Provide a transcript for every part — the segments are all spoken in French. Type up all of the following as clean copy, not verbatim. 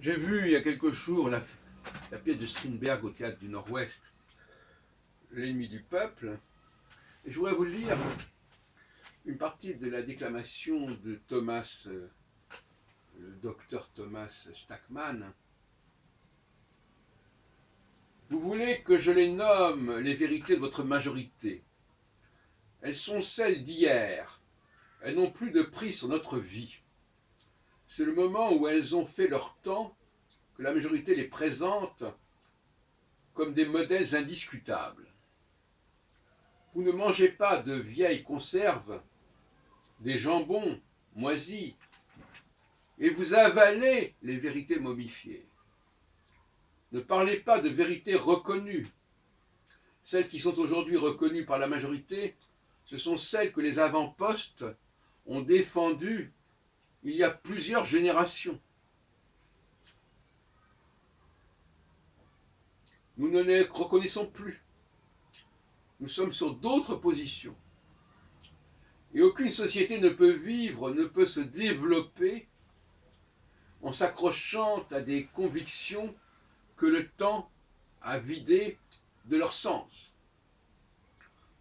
J'ai vu il y a quelques jours la pièce de Strindberg au théâtre du Nord-Ouest, L'ennemi du peuple, et je voudrais vous lire une partie de la déclamation de Thomas, le docteur Thomas Stackman. Vous voulez que je les nomme les vérités de votre majorité. Elles sont celles d'hier. Elles n'ont plus de prix sur notre vie. C'est le moment où elles ont fait leur temps que la majorité les présente comme des modèles indiscutables. Vous ne mangez pas de vieilles conserves, des jambons moisis, et vous avalez les vérités momifiées. Ne parlez pas de vérités reconnues. Celles qui sont aujourd'hui reconnues par la majorité, ce sont celles que les avant-postes ont défendues il y a plusieurs générations. Nous ne les reconnaissons plus. Nous sommes sur d'autres positions. Et aucune société ne peut vivre, ne peut se développer en s'accrochant à des convictions que le temps a vidées de leur sens.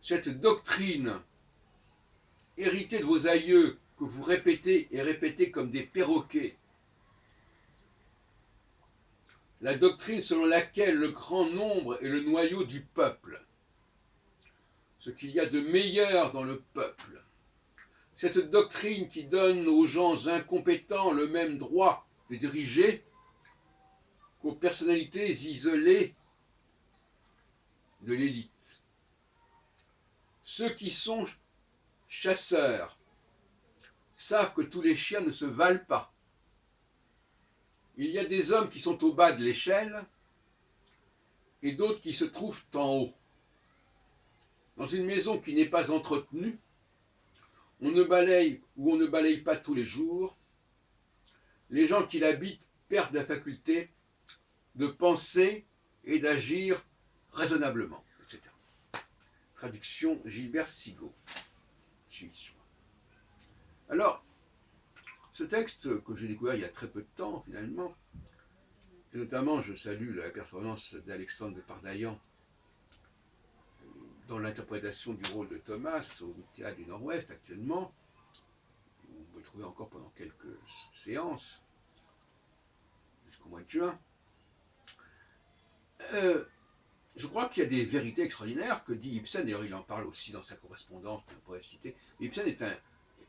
Cette doctrine héritée de vos aïeux que vous répétez et répétez comme des perroquets, la doctrine selon laquelle le grand nombre est le noyau du peuple, ce qu'il y a de meilleur dans le peuple, cette doctrine qui donne aux gens incompétents le même droit de diriger qu'aux personnalités isolées de l'élite. Ceux qui sont chasseurs savent que tous les chiens ne se valent pas. Il y a des hommes qui sont au bas de l'échelle et d'autres qui se trouvent en haut. Dans une maison qui n'est pas entretenue, on ne balaye ou on ne balaye pas tous les jours. Les gens qui l'habitent perdent la faculté de penser et d'agir raisonnablement, etc. Traduction Gilbert Sigaud. Alors, ce texte que j'ai découvert il y a très peu de temps, finalement, et notamment je salue la performance d'Alexandre de Pardaillan dans l'interprétation du rôle de Thomas au théâtre du Nord-Ouest actuellement, où vous pouvez le trouver encore pendant quelques séances, jusqu'au mois de juin. Je crois qu'il y a des vérités extraordinaires que dit Ibsen, d'ailleurs il en parle aussi dans sa correspondance, on pourrait citer. Ibsen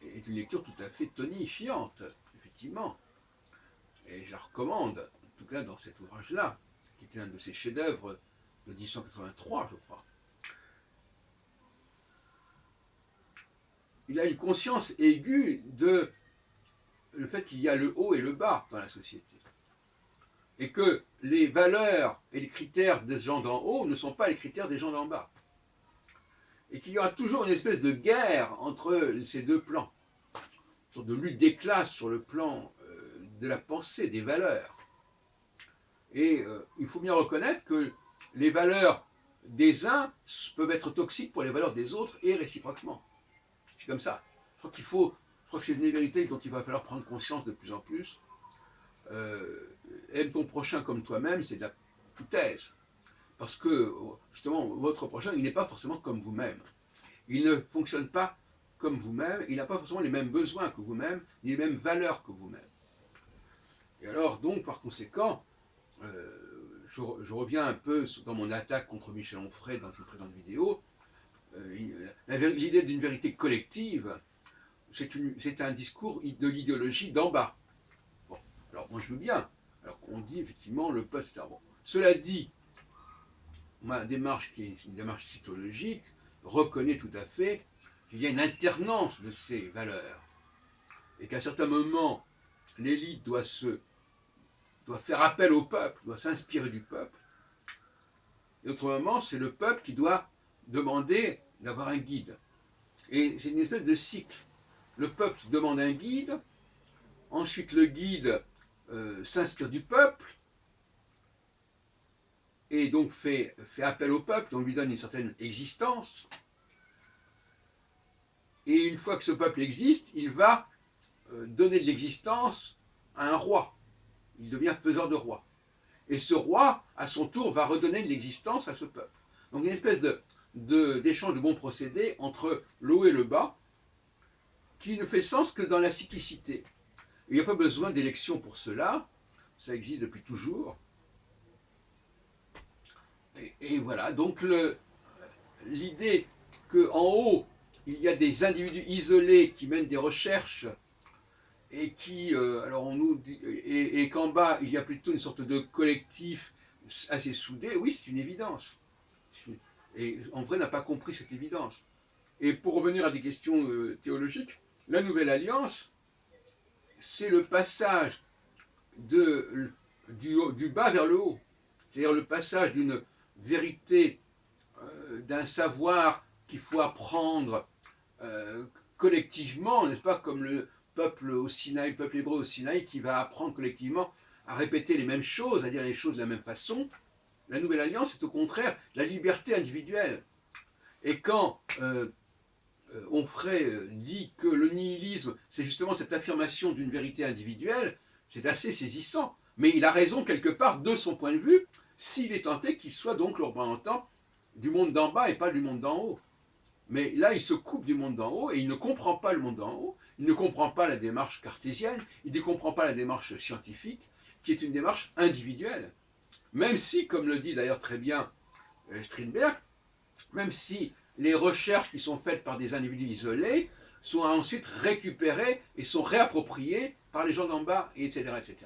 est une lecture tout à fait tonifiante, effectivement. Et je la recommande, en tout cas dans cet ouvrage-là, qui était un de ses chefs-d'œuvre de 1883, je crois. Il a une conscience aiguë de le fait qu'il y a le haut et le bas dans la société. Et que les valeurs et les critères des gens d'en haut ne sont pas les critères des gens d'en bas. Et qu'il y aura toujours une espèce de guerre entre ces deux plans. Une sorte de lutte des classes sur le plan de la pensée, des valeurs. Et il faut bien reconnaître que les valeurs des uns peuvent être toxiques pour les valeurs des autres et réciproquement. C'est comme ça. Je crois que c'est une vérité dont il va falloir prendre conscience de plus en plus. Aime ton prochain comme toi-même, c'est de la foutaise. Parce que, justement, votre prochain, il n'est pas forcément comme vous-même. Il ne fonctionne pas comme vous-même, il n'a pas forcément les mêmes besoins que vous-même, ni les mêmes valeurs que vous-même. Et alors, donc, par conséquent, je reviens un peu dans mon attaque contre Michel Onfray dans une précédente vidéo. L'idée d'une vérité collective, c'est un discours de l'idéologie d'en bas. Bon, alors moi je veux bien. Alors on dit effectivement le peuple, etc. Bon. Cela dit, ma démarche qui est une démarche psychologique reconnaît tout à fait qu'il y a une alternance de ces valeurs et qu'à certains moments l'élite doit faire appel au peuple, doit s'inspirer du peuple. Et d'autres moments, c'est le peuple qui doit demander d'avoir un guide. Et c'est une espèce de cycle. Le peuple demande un guide, ensuite le guide s'inspire du peuple, et donc fait appel au peuple, on lui donne une certaine existence. Et une fois que ce peuple existe, il va donner de l'existence à un roi. il devient faiseur de roi. Et ce roi, à son tour, va redonner de l'existence à ce peuple. Donc une espèce d'échange de bons procédés entre le haut et le bas, qui ne fait sens que dans la cyclicité. Il n'y a pas besoin d'élection pour cela, ça existe depuis toujours. Et voilà, donc l'idée qu'en haut, il y a des individus isolés qui mènent des recherches et qui, alors on nous dit, et qu'en bas, il y a plutôt une sorte de collectif assez soudé, oui, c'est une évidence. Et en vrai, n'a pas compris cette évidence. Et pour revenir à des questions théologiques, la Nouvelle Alliance, c'est le passage du bas vers le haut. C'est-à-dire le passage d'une vérité, d'un savoir qu'il faut apprendre collectivement, n'est-ce pas, comme le peuple au Sinaï, le peuple hébreu au Sinaï, qui va apprendre collectivement à répéter les mêmes choses, à dire les choses de la même façon. La Nouvelle Alliance, c'est au contraire la liberté individuelle. Et quand Onfray dit que le nihilisme, c'est justement cette affirmation d'une vérité individuelle, c'est assez saisissant. Mais il a raison quelque part de son point de vue, s'il est tenté qu'il soit donc le représentant du monde d'en bas et pas du monde d'en haut. Mais là, il se coupe du monde d'en haut et il ne comprend pas le monde d'en haut, il ne comprend pas la démarche cartésienne, il ne comprend pas la démarche scientifique, qui est une démarche individuelle. Même si, comme le dit d'ailleurs très bien Strindberg, même si les recherches qui sont faites par des individus isolés sont ensuite récupérées et sont réappropriées par les gens d'en bas, etc., etc.